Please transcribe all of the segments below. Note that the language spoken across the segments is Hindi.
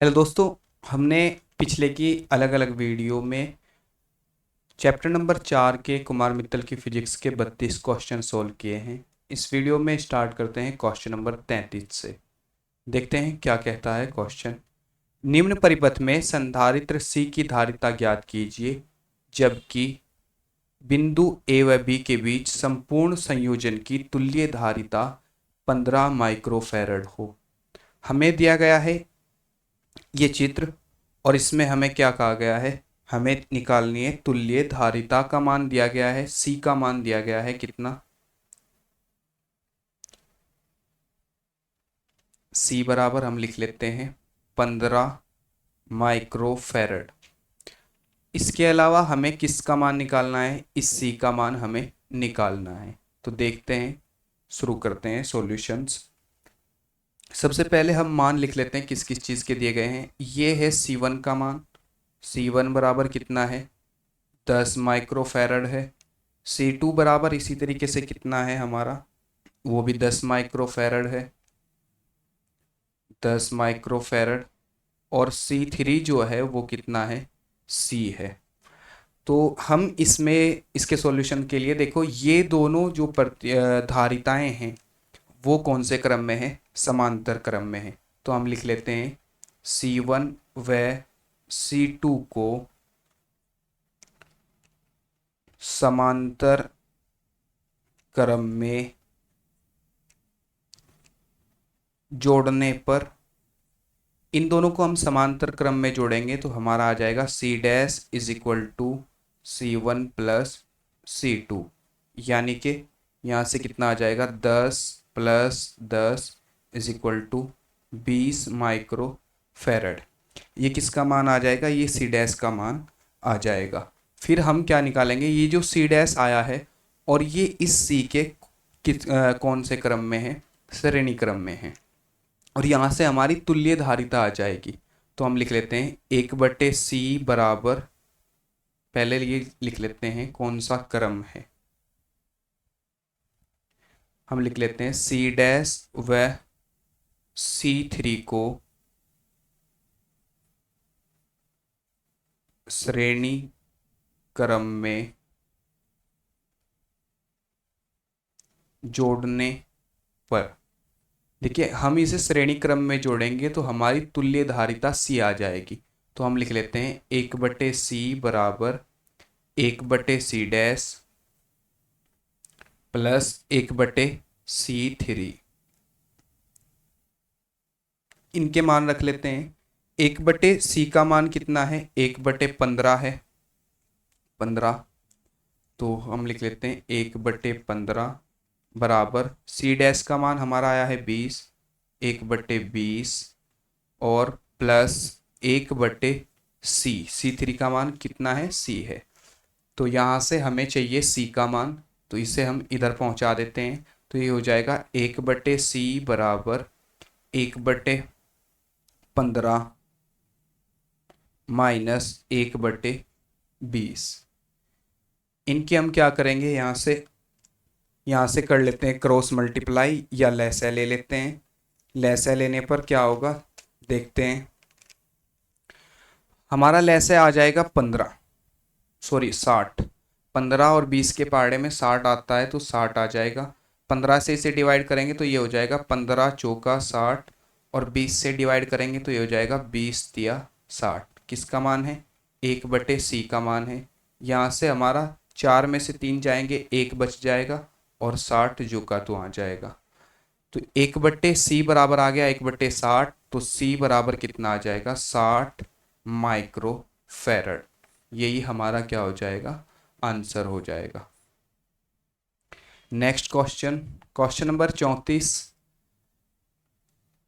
हेलो दोस्तों। हमने पिछले की अलग अलग वीडियो में चैप्टर नंबर 4 के कुमार मित्तल की फिजिक्स के 32 क्वेश्चन सोल्व किए हैं। इस वीडियो में स्टार्ट करते हैं क्वेश्चन नंबर 33 से। देखते हैं क्या कहता है क्वेश्चन। निम्न परिपथ में संधारित्र C की धारिता ज्ञात कीजिए जबकि बिंदु A व B के बीच संपूर्ण संयोजन की तुल्य धारिता 15 माइक्रोफैरड हो। हमें दिया गया है ये चित्र और इसमें हमें क्या कहा गया है, हमें निकालनी है तुल्य धारिता का मान दिया गया है, सी का मान दिया गया है कितना, सी बराबर हम लिख लेते हैं 15 माइक्रोफैरड। इसके अलावा हमें किसका मान निकालना है, इस सी का मान हमें निकालना है। तो देखते हैं, शुरू करते हैं सॉल्यूशंस। सबसे पहले हम मान लिख लेते हैं किस किस चीज़ के दिए गए हैं। ये है C1 का मान, C1 बराबर कितना है 10 माइक्रोफैरड है। C2 बराबर इसी तरीके से कितना है हमारा, वो भी 10 माइक्रोफैरड है, 10 माइक्रोफैरड। और C3 जो है वो कितना है, C है। तो हम इसमें इसके सॉल्यूशन के लिए देखो, ये दोनों जो धारिताएं हैं वो कौन से क्रम में है, समांतर क्रम में है। तो हम लिख लेते हैं C1 व C2 को समांतर क्रम में जोड़ने पर, इन दोनों को हम समांतर क्रम में जोड़ेंगे तो हमारा आ जाएगा C dash is equal to C1 plus C2, यानी कि यहाँ से कितना आ जाएगा 10 plus 10 is equal to 20 micro farad. ये किसका मान आ जाएगा, ये C डैश का मान आ जाएगा। फिर हम क्या निकालेंगे, ये जो C डैश आया है और ये इस C के कौन से क्रम में है, श्रेणी क्रम में है, और यहाँ से हमारी तुल्य धारिता आ जाएगी। तो हम लिख लेते हैं 1/C बराबर, पहले ये लिख लेते हैं कौन सा क्रम है, हम लिख लेते हैं C डैश व C3 को श्रेणी क्रम में जोड़ने पर, देखिए हम इसे श्रेणी क्रम में जोड़ेंगे तो हमारी तुल्य धारिता C आ जाएगी। तो हम लिख लेते हैं 1/C बराबर 1/C डैश प्लस 1/C3। इनके मान रख लेते हैं। 1/C का मान कितना है, 1/15 है, 15। तो हम लिख लेते हैं 1/15 बराबर C डैश का मान हमारा आया है 20, 1/20 और प्लस 1/C, C3 का मान कितना है, C है। तो यहाँ से हमें चाहिए C का मान, तो इसे हम इधर पहुँचा देते हैं। तो ये हो जाएगा 1/C बराबर 1/15 माइनस 1/20। इनकी हम क्या करेंगे, यहाँ से कर लेते हैं क्रॉस मल्टीप्लाई या लैसा ले लेते हैं। लैसा लेने पर क्या होगा देखते हैं, हमारा लैसा आ जाएगा 60। 15 और 20 के पहाड़े में 60 आता है तो 60 आ जाएगा। 15 से इसे डिवाइड करेंगे तो ये हो जाएगा 15 चौका 60, और 20 से डिवाइड करेंगे तो ये हो जाएगा 20 तिया 60। किसका मान है, 1/C का मान है। यहाँ से हमारा 4 में से 3 जाएंगे, 1 बच जाएगा और 60 जो का तो आ जाएगा। तो 1/C बराबर आ गया 1/60, तो C बराबर कितना आ जाएगा 60 माइक्रो फैरड। यही हमारा क्या हो जाएगा, आंसर हो जाएगा। Next question, question number 34।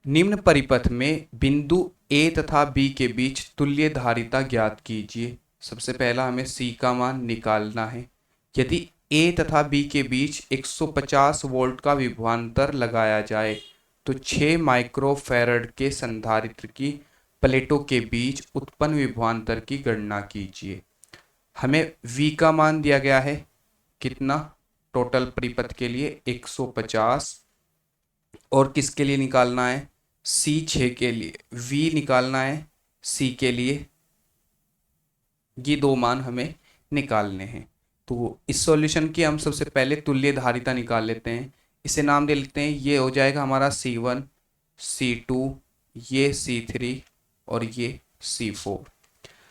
निम्न परिपथ में बिंदु A तथा B के बीच तुल्य धारिता ज्ञात कीजिए। सबसे पहला हमें C का मान निकालना है। यदि A तथा B के बीच 150 वोल्ट का विभवांतर लगाया जाए तो 6 माइक्रोफैरड के संधारित्र की प्लेटों के बीच उत्पन्न विभवांतर की गणना कीजिए। हमें V का मान दिया गया है कितना, टोटल परिपथ के लिए 150, और किसके लिए निकालना है, C6 के लिए V निकालना है, C के लिए ये दो मान हमें निकालने हैं। तो इस सॉल्यूशन की हम सबसे पहले तुल्य धारिता निकाल लेते हैं। इसे नाम दे लेते हैं, ये हो जाएगा हमारा C1, C2, ये C3 और ये C4।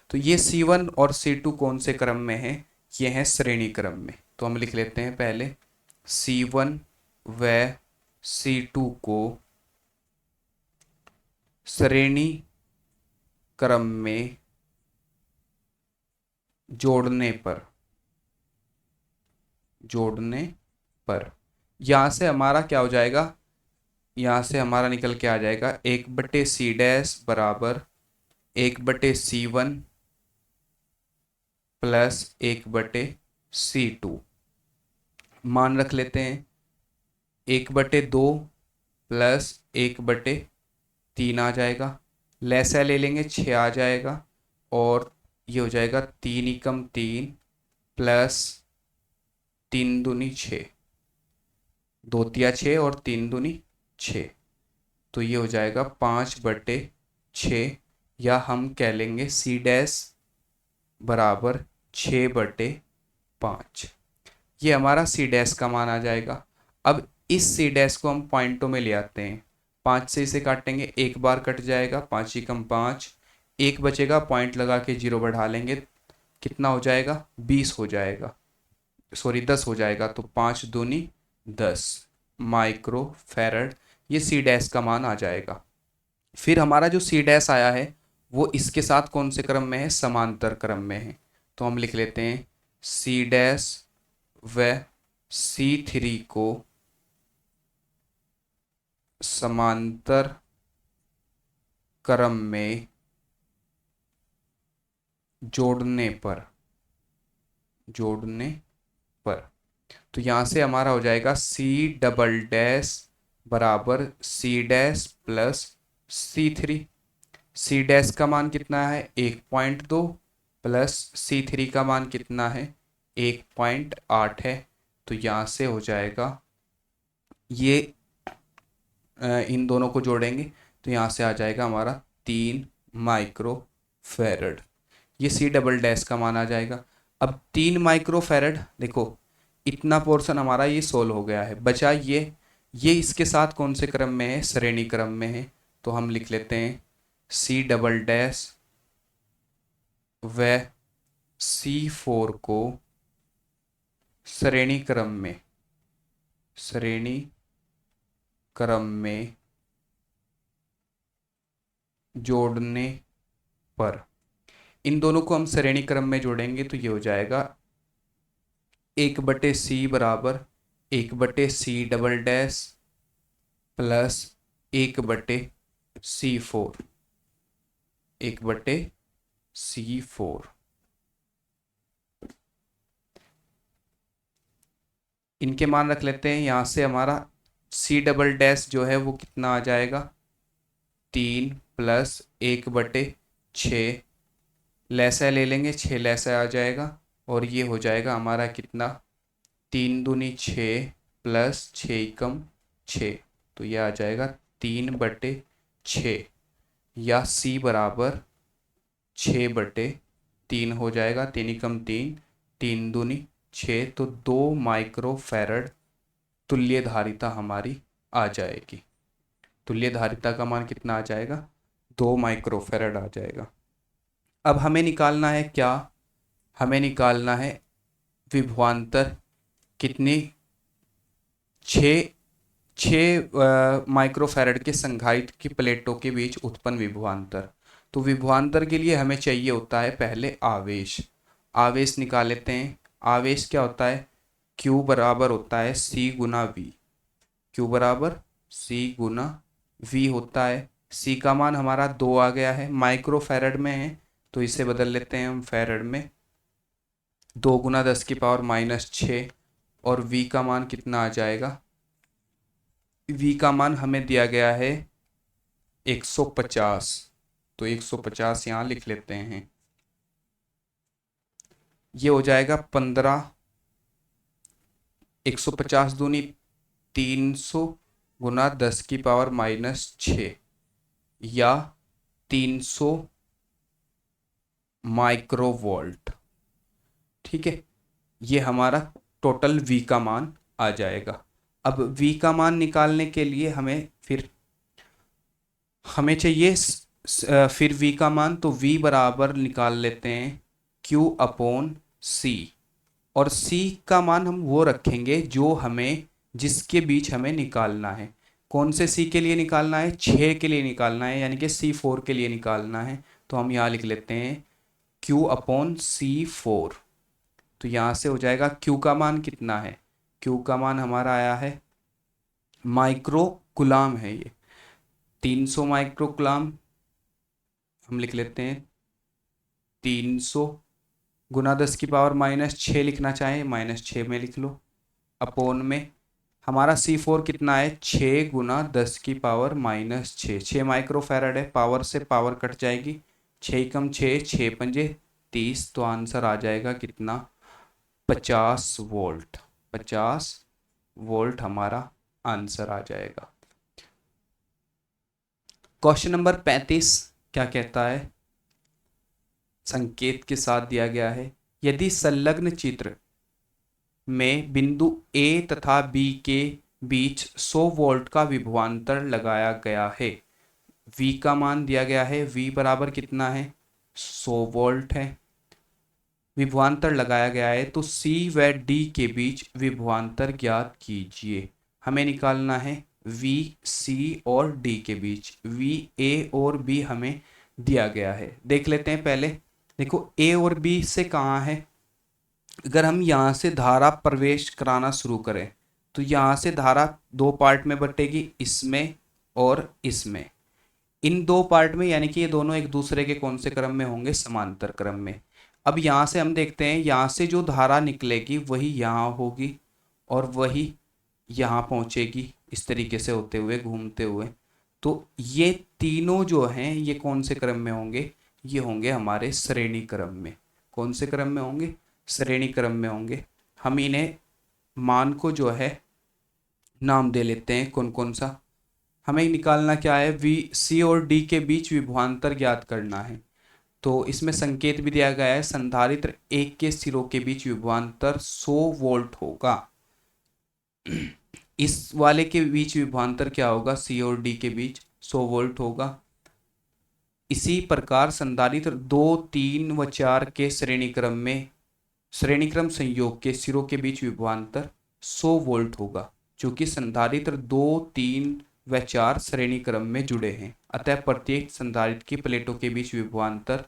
तो ये C1 और C2 कौन से क्रम में है? ये हैं श्रेणी क्रम में। तो हम लिख लेते हैं पहले C1 व C2 को श्रेणी क्रम में जोड़ने पर यहाँ से हमारा क्या हो जाएगा? यहाँ से हमारा निकल के आ जाएगा 1/C' बराबर 1/C1 प्लस 1/C2। मान रख लेते हैं 1/2 प्लस 1/3 आ जाएगा। लैसा ले लेंगे 6 आ जाएगा और ये हो जाएगा 3 एकम 3 प्लस 3 दूनी 6, 2 तिया 6 और 3 दूनी 6। तो ये हो जाएगा 5/6 या हम कह लेंगे C' बराबर 6/5। ये हमारा C' का मान आ जाएगा। अब इस C' को हम पॉइंटों में ले आते हैं। 5 से इसे काटेंगे, एक बार कट जाएगा, 5 एकम 5, एक बचेगा, पॉइंट लगा के 0 बढ़ा लेंगे, कितना हो जाएगा? 20 हो जाएगा, सॉरी 10 हो जाएगा। तो 5 दूनी 10 माइक्रो फैरड ये C' का मान आ जाएगा। फिर हमारा जो C' आया है वो इसके साथ कौन से क्रम में है? समांतर क्रम में है। तो हम लिख लेते हैं C' व C3 को समांतर क्रम में जोड़ने पर तो यहाँ से हमारा हो जाएगा C" बराबर C' प्लस C3। C' का मान कितना है? 1.2 प्लस C3 का मान कितना है? 1.8 है। तो यहाँ से हो जाएगा ये इन दोनों को जोड़ेंगे तो यहाँ से आ जाएगा हमारा 3 माइक्रो फैरड। ये C" का मान आ जाएगा। अब 3 माइक्रो फैरड, देखो इतना पोर्शन हमारा ये सोल्व हो गया है। बचा ये इसके साथ कौन से क्रम में है? श्रेणी क्रम में है। तो हम लिख लेते हैं C" व C4 को श्रेणी क्रम में जोड़ने पर, इन दोनों को हम श्रेणी क्रम में जोड़ेंगे तो ये हो जाएगा 1/C बराबर 1/C" प्लस 1/C4 इनके मान रख लेते हैं। यहाँ से हमारा C" जो है वो कितना आ जाएगा? 3 प्लस 1/6, लैसा ले लेंगे, 6 लैसा आ जाएगा और ये हो जाएगा हमारा कितना? 3 दूनी 6 प्लस 6 एकम 6। तो ये आ जाएगा 3/6 या C बराबर 6/3 हो जाएगा। 3 एकम 3, 3 दूनी 6। तो 2 माइक्रो फैरड तुल्य धारिता हमारी आ जाएगी। तुल्य धारिता का मान कितना आ जाएगा? 2 माइक्रो फैरड आ जाएगा। अब हमें निकालना है क्या? हमें निकालना है विभवांतर कितनी? 6 माइक्रो फैरड के संधारित्र की प्लेटों के बीच उत्पन्न विभवांतर। तो विभवांतर के लिए हमें चाहिए होता है पहले आवेश। आवेश निकाल लेते हैं। आवेश क्या होता है? Q बराबर होता है C गुना V। Q बराबर C गुना V होता है। C का मान हमारा 2 आ गया है, माइक्रो फैरड में है तो इसे बदल लेते हैं हम फैरड में। 2 गुना 10⁻⁻6 और V का मान कितना आ जाएगा? V का मान हमें दिया गया है 150। तो 150 यहाँ लिख लेते हैं। ये हो जाएगा 15, 150 दूनी 300 गुना 10⁻⁻6 या 300 माइक्रोवोल्ट। ठीक है, ये हमारा टोटल V का मान आ जाएगा। अब V का मान निकालने के लिए हमें चाहिए फिर V का मान, तो V बराबर निकाल लेते हैं Q अपॉन C। और C का मान हम वो रखेंगे जो हमें, जिसके बीच हमें निकालना है। कौन से C के लिए निकालना है? 6 के लिए निकालना है, यानी कि C4 के लिए निकालना है। तो हम यहाँ लिख लेते हैं Q अपॉन C4। तो यहाँ से हो जाएगा Q का मान कितना है? Q का मान हमारा आया है, माइक्रो कुलाम है ये, 300 माइक्रो कुलाम। हम लिख लेते हैं 300 गुना 10 की पावर -6 लिखना चाहें, -6 में लिख लो, अपोन में हमारा C4 कितना है? 6 गुना 10 की पावर -6, 6 माइक्रो फैराड है। पावर से पावर कट जाएगी, 6 कम 6, 6 पंजे 30। तो आंसर आ जाएगा कितना? 50 वोल्ट। 50 वोल्ट हमारा आंसर आ जाएगा। क्वेश्चन नंबर 35 क्या कहता है? संकेत के साथ दिया गया है, यदि संलग्न चित्र में बिंदु A तथा B के बीच 100 वोल्ट का विभवांतर लगाया गया है, V का मान दिया गया है, V बराबर कितना है? 100 वोल्ट है। विभवांतर लगाया गया है, तो C व D के बीच विभवांतर ज्ञात कीजिए। हमें निकालना है V, C और D के बीच। V, A और B हमें दिया गया है। देख लेते हैं पहले। देखो A और B से कहाँ है? अगर हम यहाँ से धारा प्रवेश कराना शुरू करें तो यहाँ से धारा दो पार्ट में बटेगी, इसमें और इसमें। इन दो पार्ट में, यानी कि ये दोनों एक दूसरे के कौन से क्रम में होंगे? समांतर क्रम में। अब यहाँ से हम देखते हैं, यहाँ से जो धारा निकलेगी वही यहाँ होगी और वही यहाँ पहुँचेगी, इस तरीके से होते हुए, घूमते हुए। तो ये तीनों जो हैं ये कौन से क्रम में होंगे? ये होंगे हमारे श्रेणी क्रम में। कौन से क्रम में होंगे? श्रेणी क्रम में होंगे। हम इन्हें मान को जो है नाम दे लेते हैं। कौन कौन सा? हमें निकालना क्या है? V, C और D के बीच विभवांतर ज्ञात करना है। तो इसमें संकेत भी दिया गया है, संधारित्र एक के सिरों के बीच विभवांतर 100 वोल्ट होगा। इस वाले के बीच विभवांतर क्या होगा? C और D के बीच 100 वोल्ट होगा। इसी प्रकार संधारित्र 2, 3 व 4 के श्रेणी क्रम संयोग के सिरों के बीच विभवांतर 100 वोल्ट होगा, क्योंकि संधारित्र 2, 3 व 4 श्रेणी क्रम में जुड़े हैं। अतः प्रत्येक संधारित्र की प्लेटों के बीच विभवांतर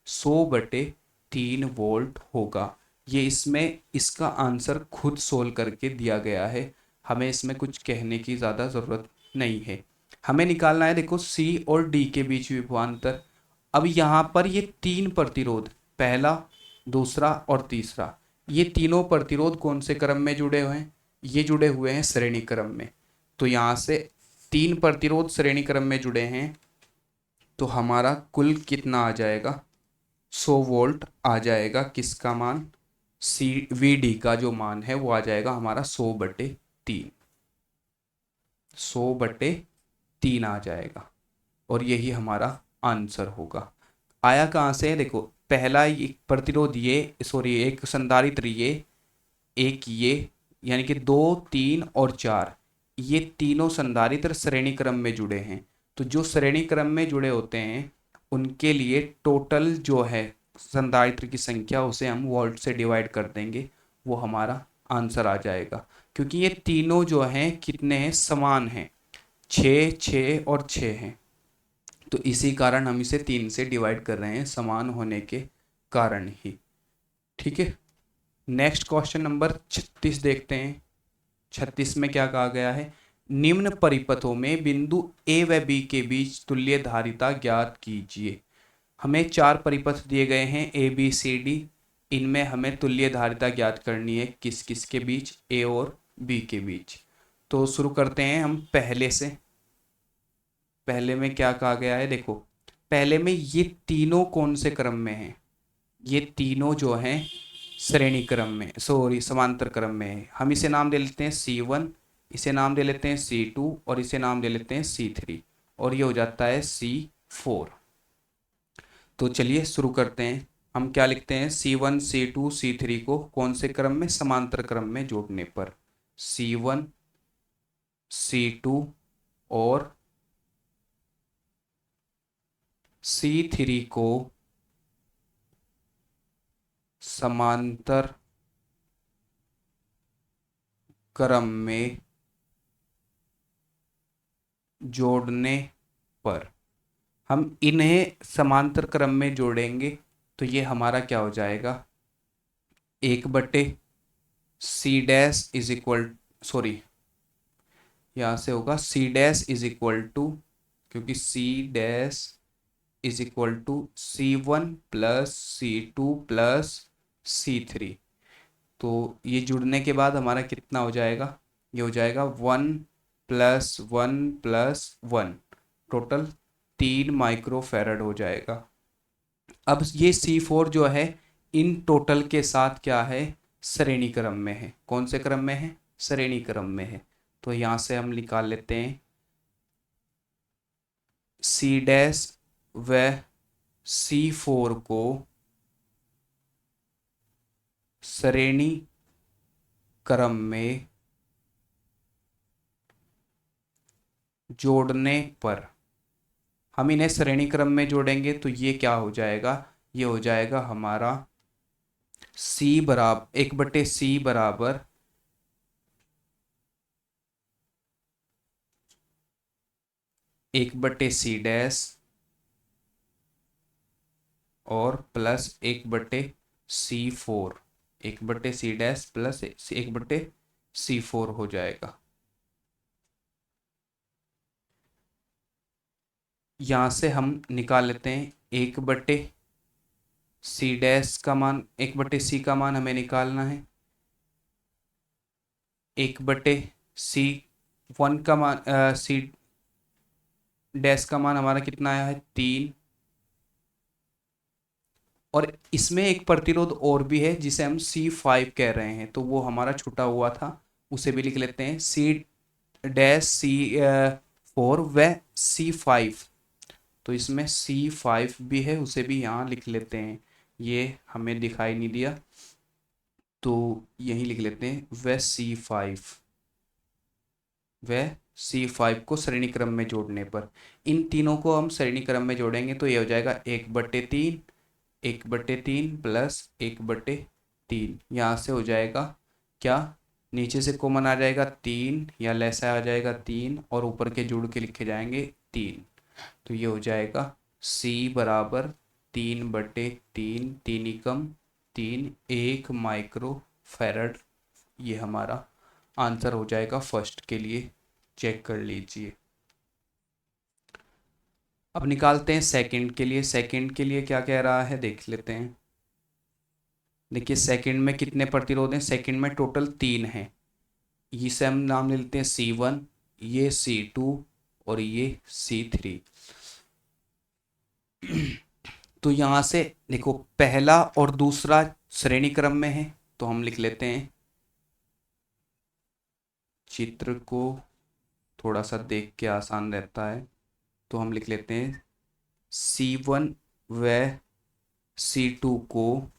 100/3 वोल्ट होगा। ये इसमें इसका आंसर खुद सोल्व करके दिया गया है, हमें इसमें कुछ कहने की ज़्यादा ज़रूरत नहीं है। हमें निकालना है, देखो C और D के बीच विभवांतर। अब यहाँ पर ये तीन प्रतिरोध, पहला, दूसरा और तीसरा, ये तीनों प्रतिरोध कौन से क्रम में जुड़े हुए हैं? ये जुड़े हुए हैं श्रेणी क्रम में। तो यहाँ से 3 प्रतिरोध श्रेणी क्रम में जुड़े हैं, तो हमारा कुल कितना आ जाएगा? 100 वोल्ट आ जाएगा। किसका मान? VD का जो मान है वो आ जाएगा हमारा 100/3। 100/3 आ जाएगा और यही हमारा आंसर होगा। आया कहाँ से है? देखो, पहला एक प्रतिरोध ये, सॉरी एक संधारित्र ये, एक ये, यानी कि 2, 3 और 4, ये तीनों संधारित्र श्रेणी क्रम में जुड़े हैं। तो जो श्रेणी क्रम में जुड़े होते हैं उनके लिए टोटल जो है संधारित्र की संख्या, उसे हम वोल्ट से डिवाइड कर देंगे, वो हमारा आंसर आ जाएगा। क्योंकि ये तीनों जो हैं कितने हैं? समान हैं, 6, 6 और 6 हैं। तो इसी कारण हम इसे 3 से डिवाइड कर रहे हैं, समान होने के कारण ही। ठीक है, नेक्स्ट क्वेश्चन नंबर 36 देखते हैं। 36 में क्या कहा गया है? निम्न परिपथों में बिंदु A व B के बीच तुल्य धारिता ज्ञात कीजिए। हमें 4 परिपथ दिए गए हैं A, B, C, D। इनमें हमें तुल्य धारिता ज्ञात करनी है, किस किस के बीच? A और B के बीच। तो शुरू करते हैं हम पहले से। पहले में क्या कहा गया है? देखो, पहले में ये तीनों कौन से क्रम में हैं? ये तीनों जो हैं श्रेणी क्रम में, सॉरी समांतर क्रम में है। हम इसे नाम दे लेते हैं C1, इसे नाम दे लेते हैं C2 और इसे नाम दे लेते हैं C3। और ये हो जाता है C4। तो चलिए शुरू करते हैं। हम क्या लिखते हैं, C1 C2 C3 को कौन से क्रम में, समांतर क्रम में जोड़ने पर। C1 C2 और C3 को समांतर क्रम में जोड़ने पर, हम इन्हें समांतर क्रम में जोड़ेंगे तो ये हमारा क्या हो जाएगा, 1/C dash is equal, sorry यहाँ से होगा C dash is equal to, क्योंकि C dash is equal to C1 plus C2 plus C3। तो ये जुड़ने के बाद हमारा कितना हो जाएगा, ये हो जाएगा 1 + 1 + 1, टोटल 3 माइक्रोफैरड हो जाएगा। अब ये C4 जो है इन टोटल के साथ क्या है, श्रेणी क्रम में है। कौन से क्रम में है, श्रेणी क्रम में है। तो यहाँ से हम निकाल लेते हैं C डैश व C4 को श्रेणी क्रम में जोड़ने पर, हम इन्हें श्रेणी क्रम में जोड़ेंगे तो ये क्या हो जाएगा, ये हो जाएगा हमारा C बराबर 1/C बराबर 1/C डैश और plus 1/C4, 1/C dash plus 1/C4 हो जाएगा। यहाँ से हम निकाल लेते हैं 1/C डैश का मान, 1/C का मान हमें निकालना है, 1/C1 का मान, C डैश का मान हमारा कितना आया है 3। और इसमें एक प्रतिरोध और भी है जिसे हम C5 कह रहे हैं, तो वो हमारा छूटा हुआ था, उसे भी लिख लेते हैं C डैश C4 व C5। तो इसमें C5 भी है, उसे भी यहाँ लिख लेते हैं, ये हमें दिखाई नहीं दिया तो यही लिख लेते हैं व C5 को श्रेणी क्रम में जोड़ने पर। इन तीनों को हम श्रेणी क्रम में जोड़ेंगे तो ये हो जाएगा 1/3, 1/3 प्लस 1/3। यहाँ से हो जाएगा क्या, नीचे से कॉमन आ जाएगा 3 या लैसा आ जाएगा 3 और ऊपर के जोड़ के लिखे जाएंगे 3। तो ये हो जाएगा C बराबर 3/3, 3 एकम 3, 1 माइक्रोफैरड। ये हमारा आंसर हो जाएगा फर्स्ट के लिए, चेक कर लीजिए। अब निकालते हैं सेकंड के लिए। सेकंड के लिए क्या कह रहा है देख लेते हैं। देखिए सेकंड में कितने प्रतिरोध हैं, सेकंड में टोटल 3 हैं। इसे हम नाम ले लेते हैं C1, ये C2 और ये C3। तो यहाँ से देखो पहला और दूसरा श्रेणी क्रम में है, तो हम लिख लेते हैं, चित्र को थोड़ा सा देख के आसान रहता है, तो हम लिख लेते हैं C1 व C2 को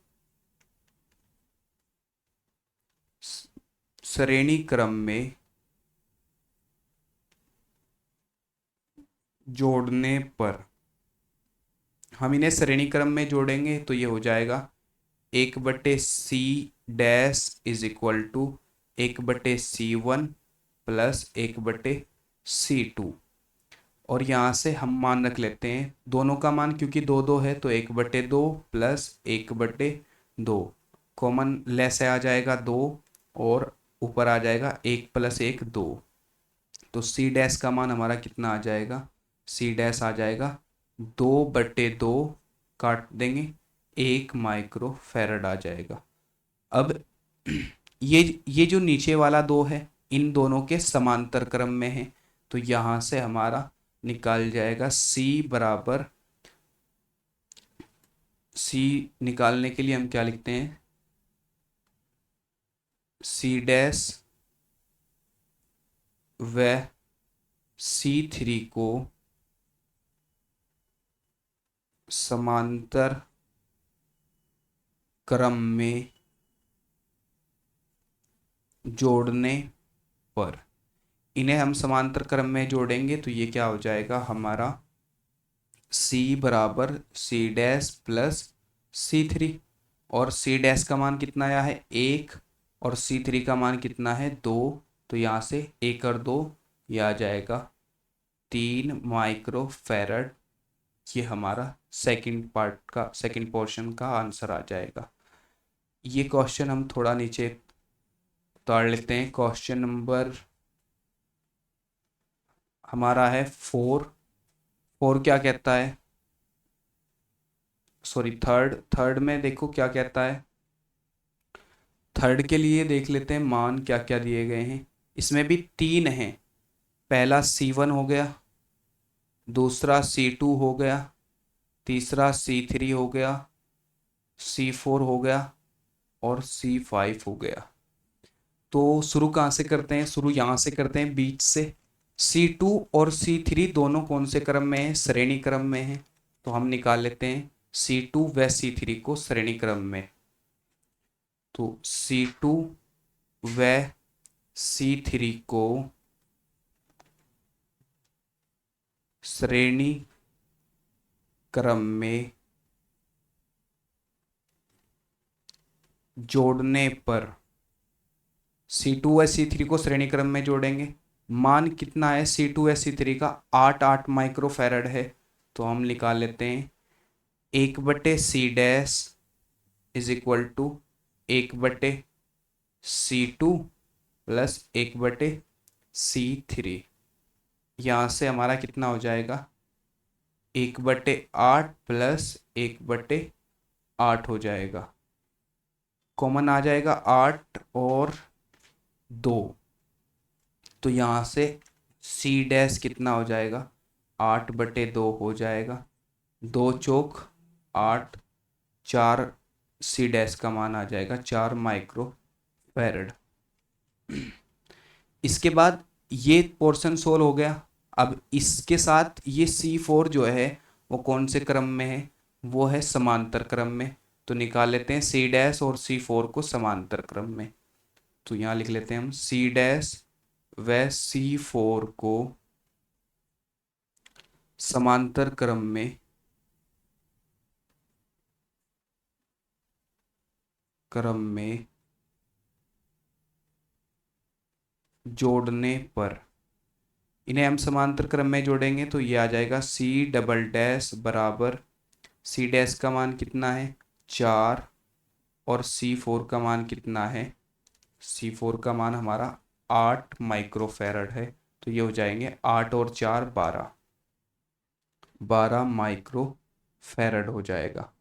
श्रेणी क्रम में जोड़ने पर, हम इन्हें श्रेणी क्रम में जोड़ेंगे तो ये हो जाएगा 1/C dash is equal to 1/C1 plus 1/C2। और यहाँ से हम मान रख लेते हैं दोनों का मान, क्योंकि 2 है तो 1/2 प्लस 1/2, कॉमन लेस आ जाएगा 2 और ऊपर आ जाएगा 1 + 1 2। तो C डैश का मान हमारा कितना आ जाएगा, C डैश आ जाएगा 2/2, काट देंगे 1 माइक्रोफैरड आ जाएगा। अब ये जो नीचे वाला 2 है इन दोनों के समांतर क्रम में है, तो यहाँ से हमारा निकाल जाएगा C बराबर, C निकालने के लिए हम क्या लिखते हैं, C डैश व C3 को समांतर क्रम में जोड़ने पर, इन्हें हम समांतर क्रम में जोड़ेंगे तो ये क्या हो जाएगा हमारा C बराबर C डैश प्लस C3, और C डैश का मान कितना आया है 1 और C3 का मान कितना है 2, तो यहाँ से 1 और 2 ये आ जाएगा 3 माइक्रो फैरड। ये हमारा सेकंड पोर्शन का आंसर आ जाएगा। ये क्वेश्चन हम थोड़ा नीचे उतार लेते हैं। क्वेश्चन नंबर हमारा है 4 क्या कहता है, सॉरी थर्ड में देखो क्या कहता है। थर्ड के लिए देख लेते हैं मान क्या क्या दिए गए हैं। इसमें भी 3 हैं, पहला C1 हो गया, दूसरा C2 हो गया, तीसरा C3 हो गया, C4 हो गया और C5 हो गया। तो शुरू कहाँ से करते हैं, शुरू यहाँ से करते हैं बीच से। C2 और C3 दोनों कौन से क्रम में है, श्रेणी क्रम में है, तो हम निकाल लेते हैं C2 व C3 को श्रेणी क्रम में। तो C2 व C3 को श्रेणी क्रम में जोड़ने पर, C2 व C3 को श्रेणी क्रम में जोड़ेंगे। मान कितना है C2 व C3 का 8 माइक्रो फैरड है, तो हम निकाल लेते हैं 1/C dash is equal to 1/C2 plus 1/C3। यहाँ से हमारा कितना हो जाएगा 1/8 प्लस 1/8 हो जाएगा। कॉमन आ जाएगा 8 और 2, तो यहाँ से C डैश कितना हो जाएगा 8/2 हो जाएगा। 2 चौक 8, 4 C डैश का मान आ जाएगा 4 माइक्रो फैरड। इसके बाद ये पोर्शन सोल्व हो गया। अब इसके साथ ये C4 जो है वो कौन से क्रम में है, वो है समांतर क्रम में। तो निकाल लेते हैं C डैश और C4 को समांतर क्रम में। तो यहाँ लिख लेते हैं हम C डैश व C4 को समांतर क्रम में जोड़ने पर, इन्हें हम समांतर क्रम में जोड़ेंगे तो ये आ जाएगा C डबल डैश बराबर, C डैश का मान कितना है 4 और C4 का मान कितना है, C4 का मान हमारा 8 माइक्रो फैरड है। तो ये हो जाएंगे 8 और 4 12 माइक्रो फैरड हो जाएगा।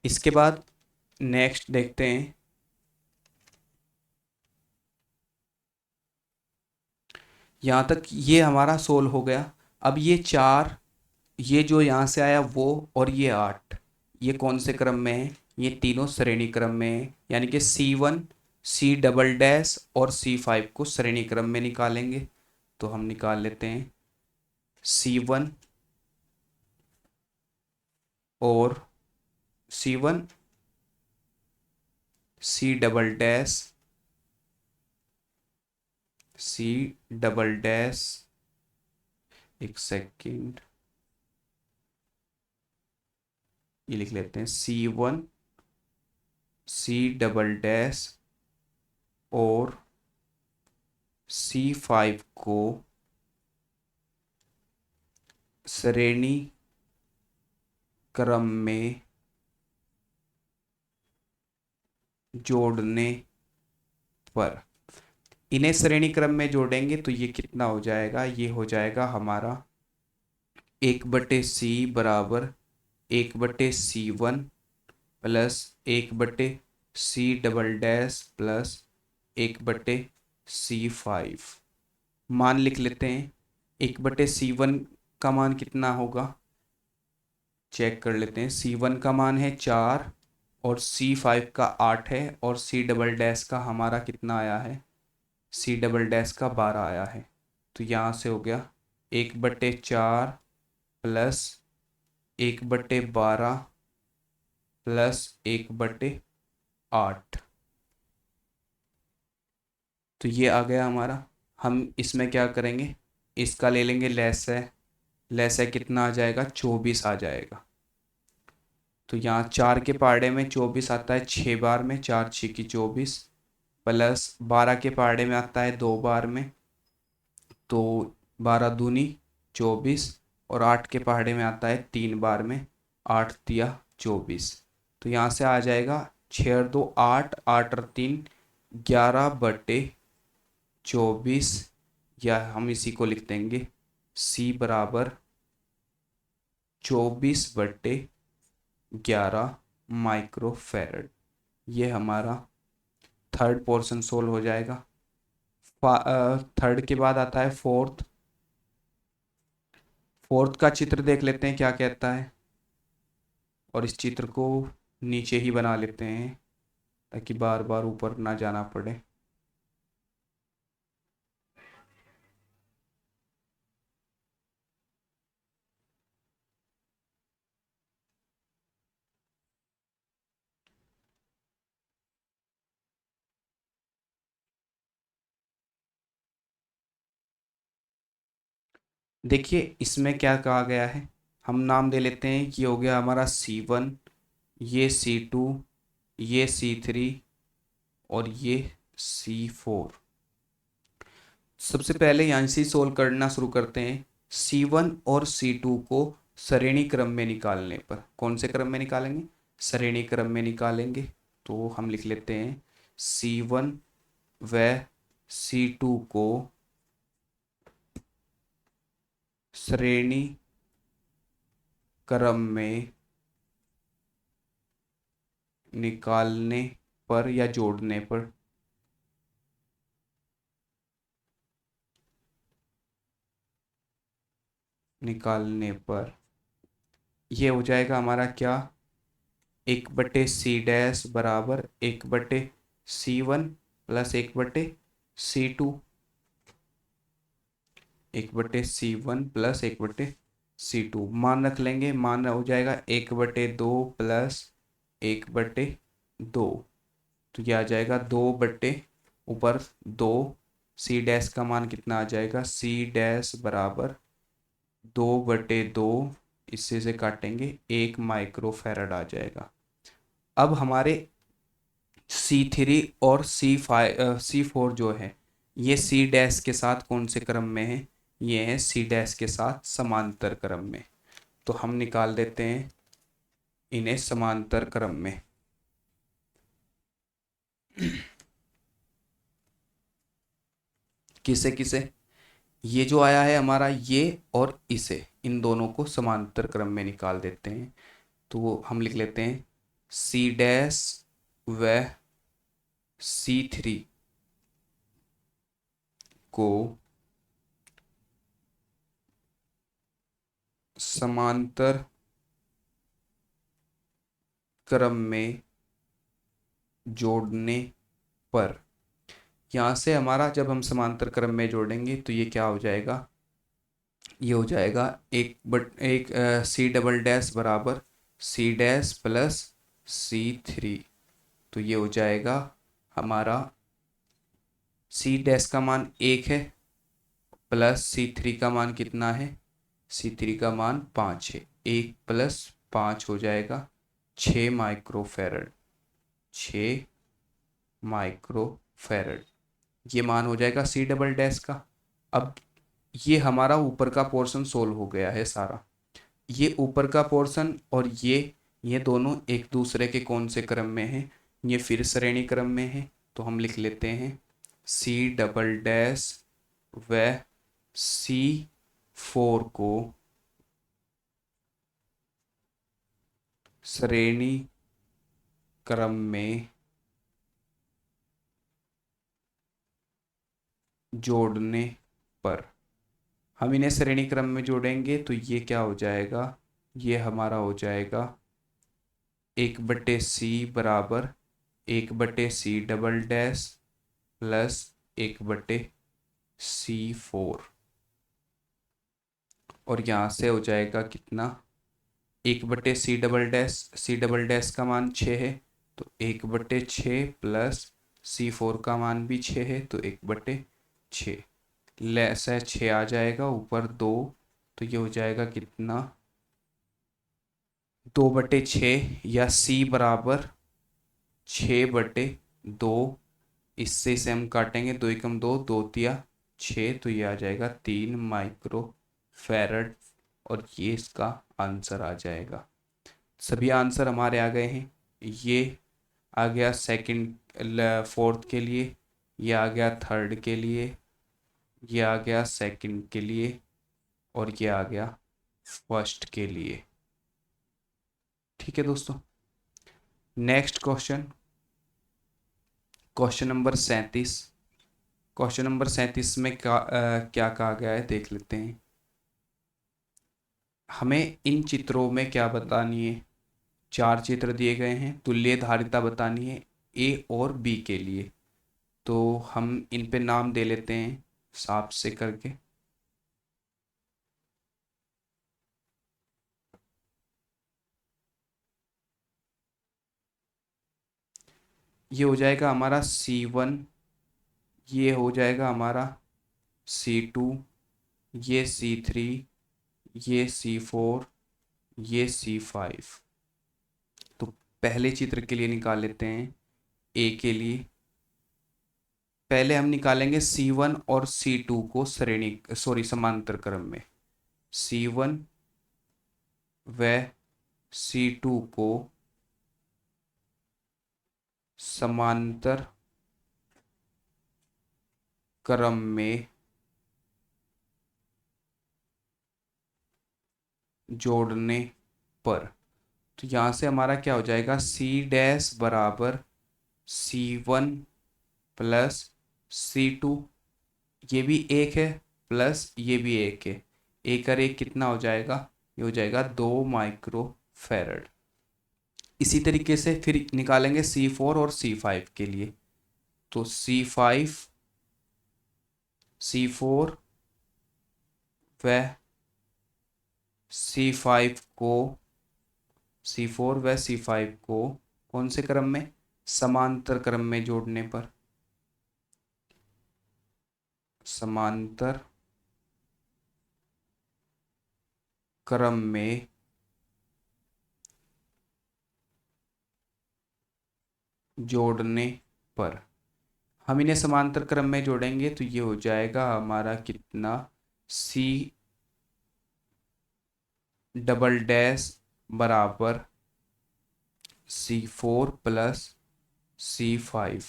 इसके बाद नेक्स्ट देखते हैं। यहाँ तक ये हमारा सोल्व हो गया। अब ये 4, ये जो यहाँ से आया वो, और ये 8, ये कौन से क्रम में है, ये तीनों श्रेणी क्रम में है। यानी कि C1 C डबल डैश और C5 को श्रेणी क्रम में निकालेंगे। तो हम निकाल लेते हैं C1 और C1 C डबल डैश, एक सेकेंड, ये लिख लेते हैं C1 C डबल डैश और C5 को श्रेणी क्रम में जोड़ने पर, इन्हें श्रेणी क्रम में जोड़ेंगे तो ये कितना हो जाएगा, ये हो जाएगा हमारा 1/C बराबर 1/C1 plus 1/C double dash plus 1/C5। मान लिख लेते हैं 1/C1 का मान कितना होगा, चेक कर लेते हैं। C1 का मान है 4 और C5 का 8 है, और C डबल डैश का हमारा कितना आया है, C डबल डैश का 12 आया है। तो यहाँ से हो गया 1/4 प्लस 1/12 प्लस 1/8। तो ये आ गया हमारा। हम इसमें क्या करेंगे, इसका ले लेंगे लेस है कितना आ जाएगा, 24 आ जाएगा। तो यहाँ 4 के पहाड़े में 24 आता है 6 बार में, 4×6 = 24, प्लस 12 के पहाड़े में आता है 2 बार में, तो 12×2 = 24, और 8 के पहाड़े में आता है 3 बार में, 8×3 = 24। तो यहाँ से आ जाएगा 6×2 = 8, 8×3 = 11/24, या हम इसी को लिख देंगे C बराबर 24/11 माइक्रोफेरड। ये हमारा थर्ड पोर्शन सोल्व हो जाएगा। थर्ड के बाद आता है फोर्थ। फोर्थ का चित्र देख लेते हैं क्या कहता है, और इस चित्र को नीचे ही बना लेते हैं ताकि बार बार ऊपर ना जाना पड़े। देखिए इसमें क्या कहा गया है, हम नाम दे लेते हैं कि हो गया हमारा C1, ये C2, ये C3 और ये C4। सबसे पहले यहाँ से सोल्व करना शुरू करते हैं। C1 और C2 को श्रेणी क्रम में निकालने पर, कौन से क्रम में निकालेंगे, श्रेणी क्रम में निकालेंगे। तो हम लिख लेते हैं C1 व C2 को श्रेणी क्रम में निकालने पर या जोड़ने पर, निकालने पर ये हो जाएगा हमारा क्या, 1/C' बराबर 1/C1 plus 1/C2, 1/C1 plus 1/C2। मान रख लेंगे, मान हो जाएगा 1/2 प्लस 1/2। तो यह आ जाएगा 2 ऊपर 2, C' का मान कितना आ जाएगा, C' बराबर 2/2, इससे से काटेंगे 1 माइक्रोफेरड आ जाएगा। अब हमारे C3 और C4 जो है, ये C' के साथ कौन से क्रम में है, ये है C' के साथ समांतर क्रम में। तो हम निकाल देते हैं इन्हें समांतर क्रम में। किसे किसे, ये जो आया है हमारा ये और इसे, इन दोनों को समांतर क्रम में निकाल देते हैं। तो हम लिख लेते हैं C' व C3 को समांतर क्रम में जोड़ने पर, यहाँ से हमारा जब हम समांतर क्रम में जोड़ेंगे तो ये क्या हो जाएगा, ये हो जाएगा एक C" बराबर C' प्लस C3। तो ये हो जाएगा हमारा C' का मान 1 है, प्लस C3 का मान कितना है, C3 का मान 5 है, 1 + 5 हो जाएगा 6 माइक्रोफेरड, 6 माइक्रोफेरड ये मान हो जाएगा C" का। अब ये हमारा ऊपर का पोर्शन सोल्व हो गया है सारा। ये ऊपर का पोर्शन और ये दोनों एक दूसरे के कौन से क्रम में हैं, ये फिर श्रेणी क्रम में है। तो हम लिख लेते हैं C" व C4 को श्रेणी क्रम में जोड़ने पर, हम इन्हें श्रेणी क्रम में जोड़ेंगे तो ये क्या हो जाएगा, ये हमारा हो जाएगा 1/C बराबर 1/C" प्लस 1/C4, और यहाँ से हो जाएगा कितना, 1/c डबल डैश का मान 6 है तो 1/6 प्लस C4 का मान भी 6 है तो 1/6 लेस है 6 आ जाएगा ऊपर 2 तो ये हो जाएगा कितना 2/6 या C बराबर 6/2 इससे इसे हम काटेंगे 2 एकम 2 2 तिया 6 तो ये आ जाएगा 3 माइक्रो फैरड और ये इसका आंसर आ जाएगा। सभी आंसर हमारे आ गए हैं। ये आ गया सेकंड फोर्थ के लिए, ये आ गया थर्ड के लिए, ये आ गया सेकंड के लिए और ये आ गया फर्स्ट के लिए। ठीक है दोस्तों, next question, question number 37। Question number 37 में क्या कहा गया है देख लेते हैं। हमें इन चित्रों में क्या बतानी है, 4 चित्र दिए गए हैं, तुल्य धारिता बतानी है ए और बी के लिए। तो हम इन पे नाम दे लेते हैं साफ से करके। ये हो जाएगा हमारा C1, ये हो जाएगा हमारा C2, ये C3, ये C4, ये C5। तो पहले चित्र के लिए निकाल लेते हैं ए के लिए। पहले हम निकालेंगे C1 और C2 को समांतर क्रम में। C1 व C2 को समांतर क्रम में जोड़ने पर, तो यहाँ से हमारा क्या हो जाएगा C' बराबर C1 प्लस C2, ये भी एक है प्लस ये भी एक है, एक और एक कितना हो जाएगा, ये हो जाएगा 2 माइक्रो फैरड। इसी तरीके से फिर निकालेंगे C4 और C5 के लिए। तो C4 व C5 को कौन से क्रम में, समांतर क्रम में जोड़ने पर, समांतर क्रम में जोड़ने पर, हम इन्हें समांतर क्रम में जोड़ेंगे तो ये हो जाएगा हमारा कितना C डबल डैश बराबर C4 प्लस C5,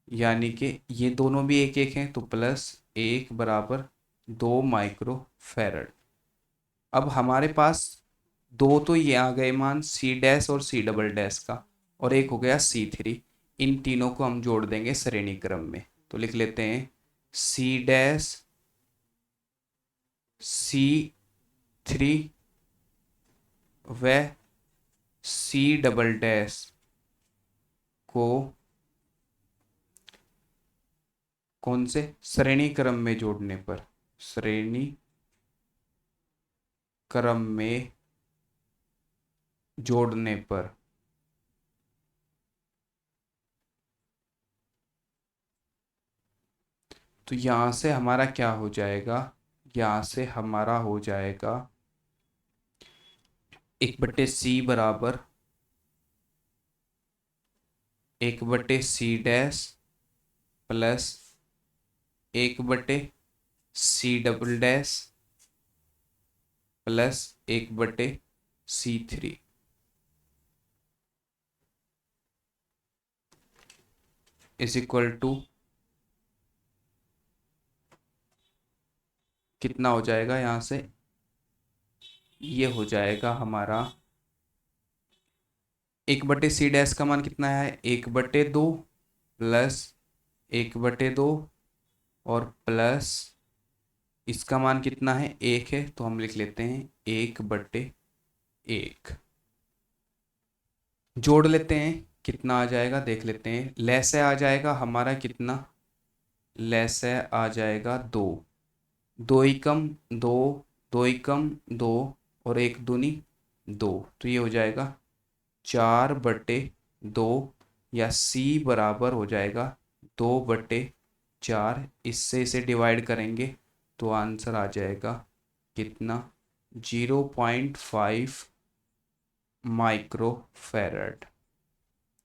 यानी कि ये दोनों भी एक एक हैं तो प्लस 1 बराबर 2 माइक्रो फैरड। अब हमारे पास दो तो ये आ गए मान C' और C" का, और एक हो गया C3। इन तीनों को हम जोड़ देंगे श्रेणी क्रम में। तो लिख लेते हैं C' C3 व C" को कौन से श्रेणी क्रम में जोड़ने पर, श्रेणी क्रम में जोड़ने पर तो यहां से हमारा क्या हो जाएगा, यहां से हमारा हो जाएगा 1/C बराबर 1/C' plus 1/C" plus 1/C3 is equal to कितना हो जाएगा, यहां से ये हो जाएगा हमारा 1/C' का मान कितना है 1/2 प्लस 1/2 और प्लस इसका मान कितना है 1 है तो हम लिख लेते हैं 1/1। जोड़ लेते हैं कितना आ जाएगा देख लेते हैं। लैसे आ जाएगा हमारा कितना, लैसे आ जाएगा 2, 2 एकम 2, 2 एकम 2 और 1 दूनी दो, तो ये हो जाएगा 4/2, या C बराबर हो जाएगा 2/4। इससे इसे डिवाइड करेंगे तो आंसर आ जाएगा कितना, 0.5 माइक्रोफैरड।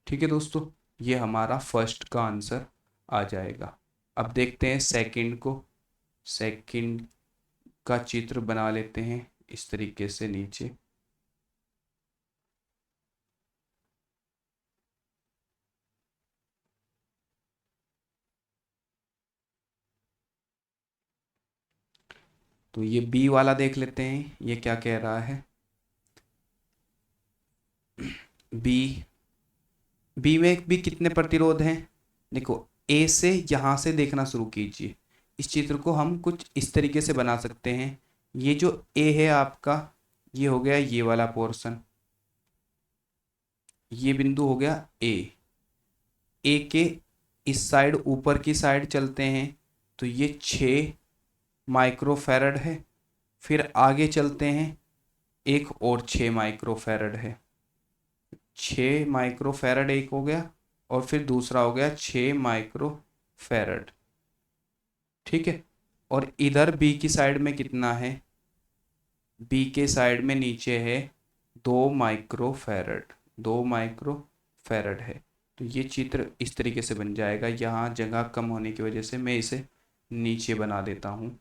ठीक है दोस्तों, ये हमारा फर्स्ट का आंसर आ जाएगा। अब देखते हैं सेकंड को। सेकंड का चित्र बना लेते हैं इस तरीके से नीचे। तो ये बी वाला देख लेते हैं, ये क्या कह रहा है। बी बी में भी कितने प्रतिरोध हैं, देखो ए से यहाँ से देखना शुरू कीजिए। इस चित्र को हम कुछ इस तरीके से बना सकते हैं। ये जो ए है आपका, ये हो गया ये वाला पोर्शन, ये बिंदु हो गया ए। ए के इस साइड ऊपर की साइड चलते हैं तो ये 6 माइक्रोफैरड है। फिर आगे चलते हैं, एक और 6 माइक्रोफैरड है। 6 माइक्रोफैरड एक हो गया, और फिर दूसरा हो गया 6 माइक्रोफैरड। ठीक है, और इधर बी की साइड में कितना है, बी के साइड में नीचे है 2 माइक्रोफैरड। 2 माइक्रोफैरड है। तो ये चित्र इस तरीके से बन जाएगा। यहाँ जगह कम होने की वजह से मैं इसे नीचे बना देता हूँ।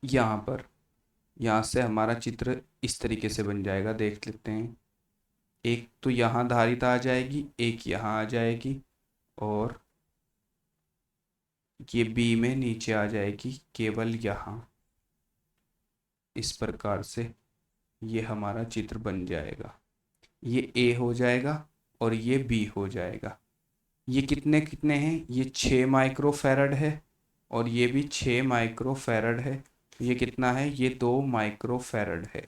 यहाँ पर, यहाँ से हमारा चित्र इस तरीके से बन जाएगा, देख लेते हैं। एक तो यहाँ धारिता आ जाएगी, एक यहाँ आ जाएगी, और ये बी में नीचे आ जाएगी केवल यहाँ। इस प्रकार से ये हमारा चित्र बन जाएगा। ये ए हो जाएगा और ये बी हो जाएगा। ये कितने कितने हैं, ये 6 माइक्रोफैरड है, और ये भी 6 माइक्रोफैरड है। ये कितना है, ये 2 माइक्रोफैरड है।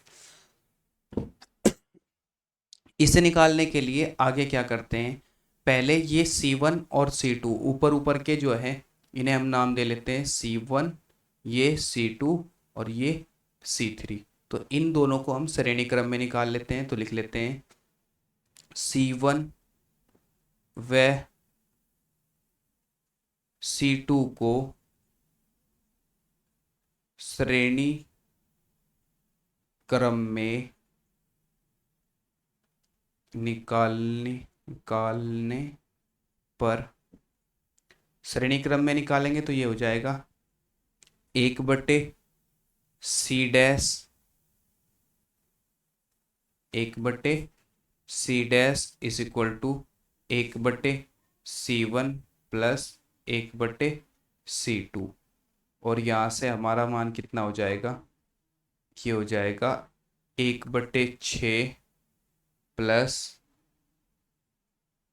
इसे निकालने के लिए आगे क्या करते हैं, पहले ये C1 और C2 ऊपर ऊपर के जो है, इन्हें हम नाम दे लेते हैं C1, ये C2 और ये C3। तो इन दोनों को हम श्रेणी क्रम में निकाल लेते हैं। तो लिख लेते हैं C1 व C2 को श्रेणी क्रम में निकालने पर, श्रेणी क्रम में निकालेंगे तो ये हो जाएगा 1/C dash, 1/C dash is equal to 1/C1 plus 1/C2। और यहाँ से हमारा मान कितना हो जाएगा, ये हो जाएगा 1/6 प्लस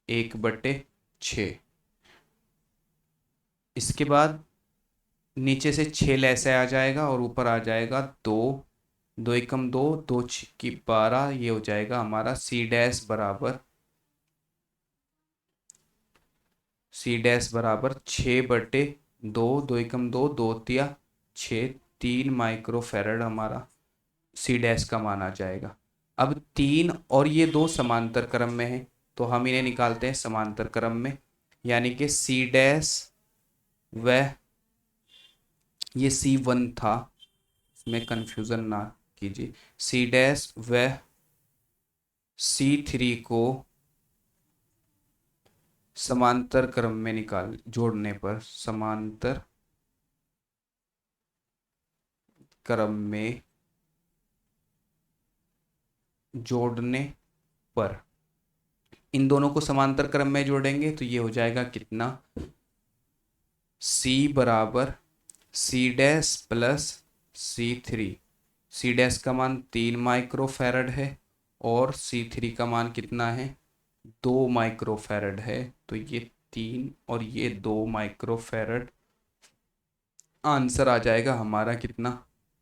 1/6। इसके बाद नीचे से 6 ऐसे आ जाएगा और ऊपर आ जाएगा 2, 2 एकम 2, 2 की 12। ये हो जाएगा हमारा C डैश बराबर 6/2, 2 एकम 2, 2 तिया 6, 3 माइक्रोफैरड हमारा C डैश का मान आ जाएगा। अब 3 और ये 2 समांतर क्रम में है, तो हम इन्हें निकालते हैं समांतर क्रम में। यानी कि C डैश व ये C1 था, इसमें कंफ्यूजन ना कीजिए। C डैश व C3 को समांतर क्रम में जोड़ने पर, समांतर क्रम में जोड़ने पर, इन दोनों को समांतर क्रम में जोड़ेंगे तो ये हो जाएगा कितना, C बराबर C dash plus C3। C dash का मान 3 माइक्रोफैरड है और C3 का मान कितना है, 2 माइक्रोफैरड है। तो ये 3 और ये 2 माइक्रोफैरड, आंसर आ जाएगा हमारा कितना,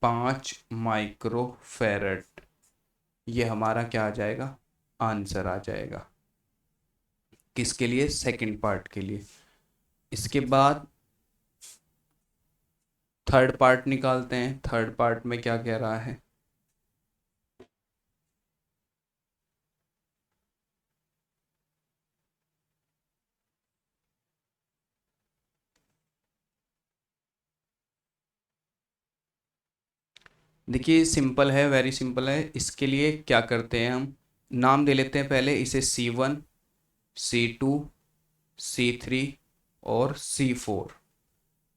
5 माइक्रोफैरड। ये हमारा क्या आ जाएगा, आंसर आ जाएगा। किसके लिए, सेकंड पार्ट के लिए। इसके बाद थर्ड पार्ट निकालते हैं। थर्ड पार्ट में क्या कह रहा है? देखिए सिंपल है, वेरी सिंपल है। इसके लिए क्या करते हैं, हम नाम दे लेते हैं पहले इसे C1, C2, C3 और C4,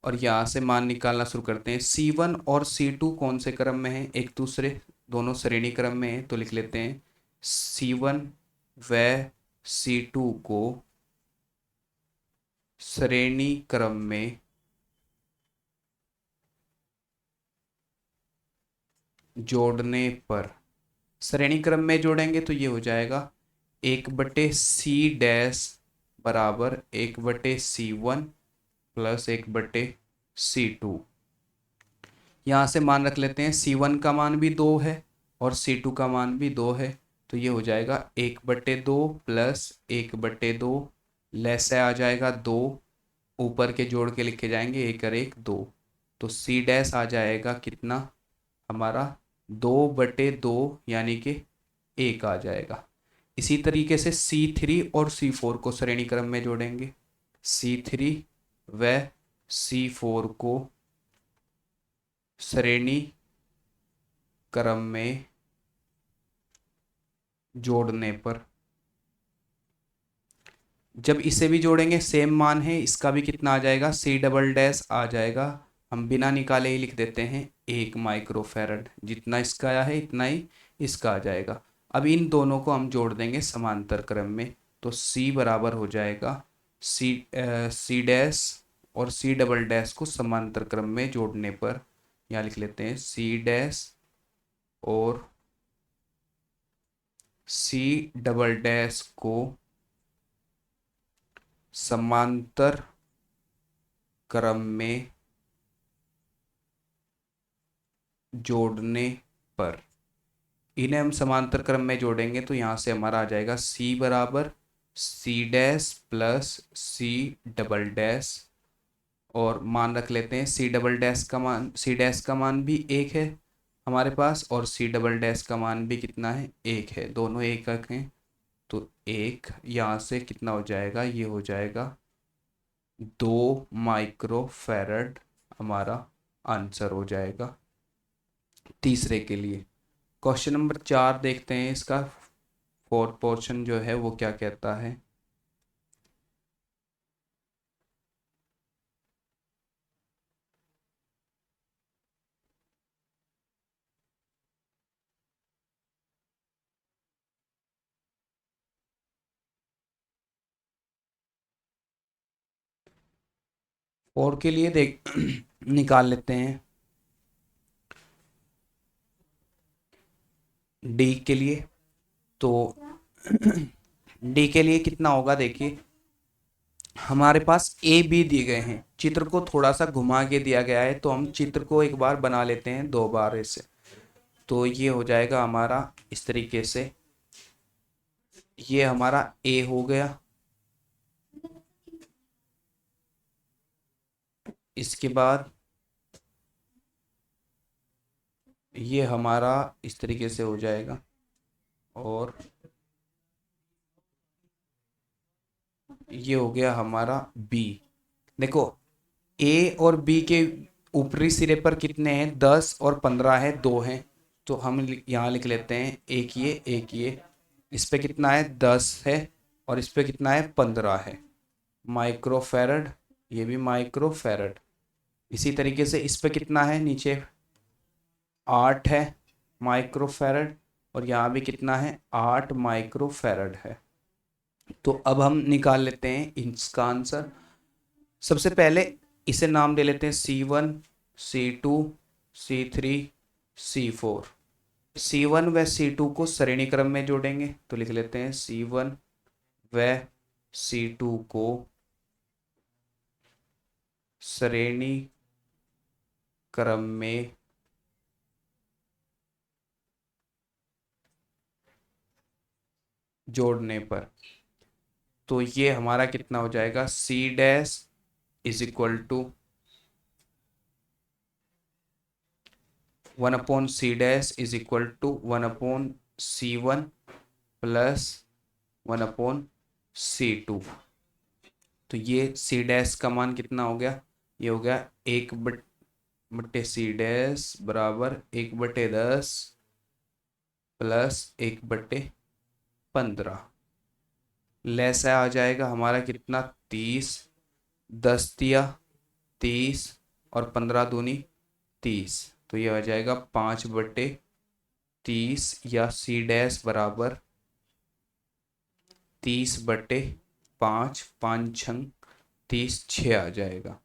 और यहाँ से मान निकालना शुरू करते हैं। C1 और C2 कौन से क्रम में है? एक दूसरे, दोनों श्रेणी क्रम में है, तो लिख लेते हैं C1 व C2 को श्रेणी क्रम में जोड़ने पर, श्रेणी क्रम में जोड़ेंगे तो ये हो जाएगा 1/C बराबर 1/C1 प्लस 1/C2। यहाँ से मान रख लेते हैं, C1 का मान भी 2 है और C2 का मान भी 2 है, तो ये हो जाएगा 1/2 प्लस 1/2, लेस से आ जाएगा 2, ऊपर के जोड़ के लिखे जाएंगे 1 और 1 2, तो C' आ जाएगा कितना हमारा 2/2, यानी कि 1 आ जाएगा। इसी तरीके से C3 और C4 को श्रेणी क्रम में जोड़ेंगे। C3 व C4 को श्रेणी क्रम में जोड़ने पर, जब इसे भी जोड़ेंगे सेम मान है, इसका भी कितना आ जाएगा, C" आ जाएगा। हम बिना निकाले ही लिख देते हैं 1 माइक्रोफैरड, जितना इसका आया है इतना ही इसका आ जाएगा। अब इन दोनों को हम जोड़ देंगे समांतर क्रम में, तो C बराबर हो जाएगा C' और C" को समांतर क्रम में जोड़ने पर, यहाँ लिख लेते हैं C' और C" को समांतर क्रम में जोड़ने पर, इन्हें हम समांतर क्रम में जोड़ेंगे तो यहाँ से हमारा आ जाएगा C बराबर C' प्लस C", और मान रख लेते हैं C' का मान भी 1 है हमारे पास, और C" का मान भी कितना है, 1 है, दोनों एक हैं, तो 1 यहाँ से कितना हो जाएगा, ये हो जाएगा 2 माइक्रोफैरड, हमारा आंसर हो जाएगा तीसरे के लिए। क्वेश्चन नंबर 4 देखते हैं, इसका फोर्थ पोर्शन जो है वो क्या कहता है। और के लिए देख निकाल लेते हैं डी के लिए। तो डी के लिए कितना होगा, देखिए हमारे पास ए बी दिए गए हैं, चित्र को थोड़ा सा घुमा के दिया गया है, तो हम चित्र को एक बार बना लेते हैं 2 बार ऐसे, तो ये हो जाएगा हमारा इस तरीके से, ये हमारा ए हो गया। इसके बाद ये हमारा इस तरीके से हो जाएगा, और ये हो गया हमारा बी। देखो ए और बी के ऊपरी सिरे पर कितने हैं, 10 और 15 है, 2 हैं, तो हम यहाँ लिख लेते हैं एक ये, इस पे कितना है 10 है, और इस पे कितना है 15 है माइक्रोफैरड, ये भी माइक्रोफैरड। इसी तरीके से इस पे कितना है नीचे 8 है माइक्रोफैरड, और यहाँ भी कितना है 8 माइक्रोफैरड है। तो अब हम निकाल लेते हैं इसका आंसर। सबसे पहले इसे नाम दे लेते हैं C1, C2, C3, C4। C1 व C2 को श्रेणी क्रम में जोड़ेंगे, तो लिख लेते हैं C1 व C2 को श्रेणी क्रम में जोड़ने पर, तो ये हमारा कितना हो जाएगा C' is equal to 1/c dash is equal to 1/c1 plus 1/c2। तो ये c डैश का मान कितना हो गया, ये हो गया 1/c बराबर 1/10 प्लस 1/15। लेस आ जाएगा हमारा कितना 30, 10 दिया 30 और 15 दूनी 30, तो ये आ जाएगा 5/30 या c डैश बराबर 30/5, 5×6 30 आ जाएगा।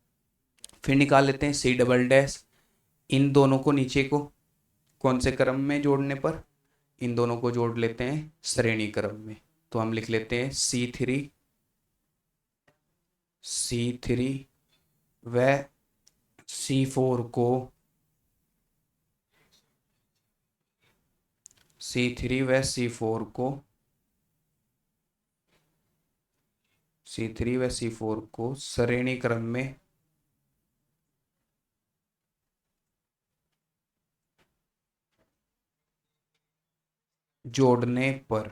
फिर निकाल लेते हैं c डबल डैश। इन दोनों को नीचे को कौन से क्रम में जोड़ने पर, इन दोनों को जोड़ लेते हैं श्रेणी क्रम में। तो हम लिख लेते हैं C3 व C4 को C3 व C4 को C3 व C4 को श्रेणी क्रम में जोड़ने पर,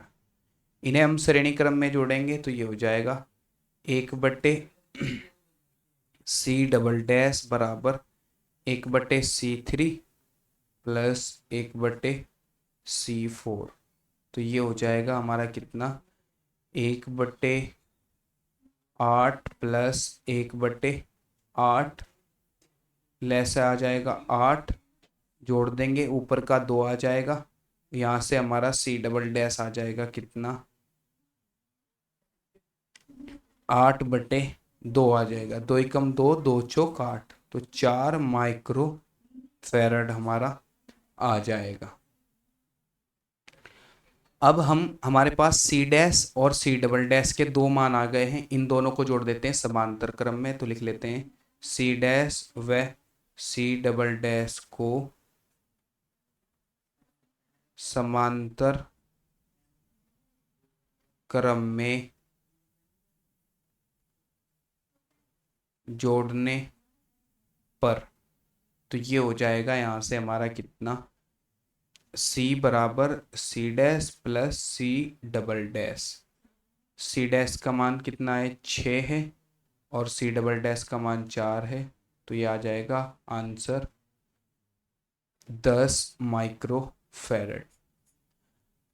इन्हें हम श्रेणी क्रम में जोड़ेंगे तो ये हो जाएगा 1/c डबल डैश बराबर 1/c3 प्लस 1/c4। तो ये हो जाएगा हमारा कितना 1/8 प्लस 1/8 लेस आ जाएगा 8, जोड़ देंगे ऊपर का 2 आ जाएगा, यहाँ से हमारा c डबल डैश आ जाएगा कितना 8/2 आ जाएगा, 2 एकम 2, 2 चौक 8, तो 4 माइक्रो फैरड हमारा आ जाएगा। अब हमारे पास c डैश और c डबल डैश के दो मान आ गए हैं, इन दोनों को जोड़ देते हैं समांतर क्रम में। तो लिख लेते हैं c डैश व c डबल डैश को समांतर क्रम में जोड़ने पर, तो ये हो जाएगा यहाँ से हमारा कितना c बराबर c dash plus c double dash. c dash का मान कितना है 6 है और c डबल डैश का मान 4 है, तो ये आ जाएगा आंसर 10 माइक्रो फैरड।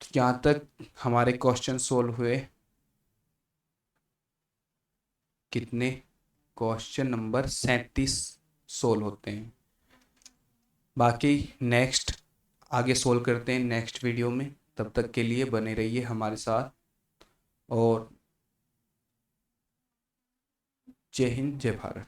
तो यहाँ तक हमारे क्वेश्चन सोल्व हुए। कितने, क्वेश्चन नंबर 37 सोल्व होते हैं। बाकी नेक्स्ट आगे सोल्व करते हैं नेक्स्ट वीडियो में। तब तक के लिए बने रहिए हमारे साथ और जय हिंद जय भारत।